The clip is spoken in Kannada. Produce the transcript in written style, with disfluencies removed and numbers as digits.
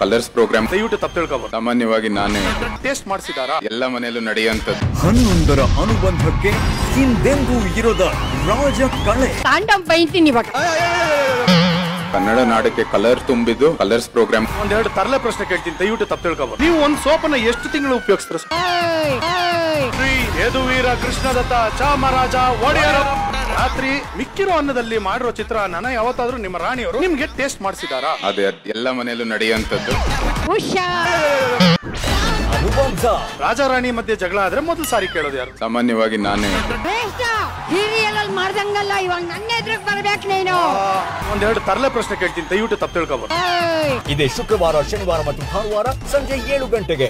ಕಲರ್ಸ್ ಪ್ರೋಗ್ರಾಮ್ ದಯವಿಟ್ಟು ತಪ್ಪು ತಿಳ್ಕೊಬಹುದು. ಸಾಮಾನ್ಯವಾಗಿ ನಾನೇ ಟೇಸ್ಟ್ ಮಾಡಿಸಿದಾರಾ? ಎಲ್ಲ ಮನೆಯಲ್ಲೂ ನಡೆಯುವಂಥದ್ದು. 11ರ ಅನುಬಂಧಕ್ಕೆ ಹಿಂದೆಂದೂ ಇರದ ರಾಜ ಕಳೆ. ತಾಂಡಂ ಬೈತೀನಿ ಇವಾಗ. ಕನ್ನಡ ನಾಡಕ್ಕೆ ಕಲರ್ ತುಂಬಿದ್ದು ಕಲರ್ಸ್ ಪ್ರೋಗ್ರಾಮ್. ಒಂದೆರಡು ತರಲೆ ಪ್ರಶ್ನೆ ಕೇಳ್ತೀನಿ, ದಯವಿಟ್ಟು ತಪ್ಪು ತಿಳ್ಕೊಬಹುದು. ನೀವು ಒಂದ್ ಸೋಪನ್ನ ಎಷ್ಟು ತಿಂಗಳು ಉಪಯೋಗಿಸ್ತೀರ? ಶ್ರೀ ಯದುವೀರ ಕೃಷ್ಣದತ್ತ ಚಾಮರಾಜ ಒಡೆಯರ ರಾತ್ರಿ ಮಿಕ್ಕಿರೋ ಅನ್ನದಲ್ಲಿ ಮಾಡಿರೋ ಚಿತ್ರಾನ್ನ ಯಾವತ್ತಾದ್ರೂ ನಿಮ್ಮ ರಾಣಿಯವರು ನಿಮ್ಗೆ ಟೇಸ್ಟ್ ಮಾಡಿಸಿದಾರಾ? ಅದೇ ಎಲ್ಲ ಮನೆಯಲ್ಲೂ ನಡೆಯುವಂಥದ್ದು. ಅನುಬಂಧ ರಾಜ ರಾಣಿ ಮಧ್ಯೆ ಜಗಳ ಆದ್ರೆ ಮೊದಲು ಸಾರಿ ಕೇಳೋದು ಯಾರು? ಸಾಮಾನ್ಯವಾಗಿ ನಾನೇ. ಹಿರಿಯರಲ್ಲಿ ಮಾಡ್ದಂಗಲ್ಲ, ಇವಾಗ ನನ್ನ ಎದುರಿಗೆ ಬರ್ಬೇಕು ನೀನು. ಒಂದೆರಡು ತರಲೆ ಪ್ರಶ್ನೆ ಕೇಳ್ತೀನಿ, ದಯವಿಟ್ಟು ತಪ್ಪು ತಿಳ್ಕೊಬಹುದು. ಇದೇ ಶುಕ್ರವಾರ, ಶನಿವಾರ ಮತ್ತು ಭಾನುವಾರ ಸಂಜೆ 7 ಗಂಟೆಗೆ.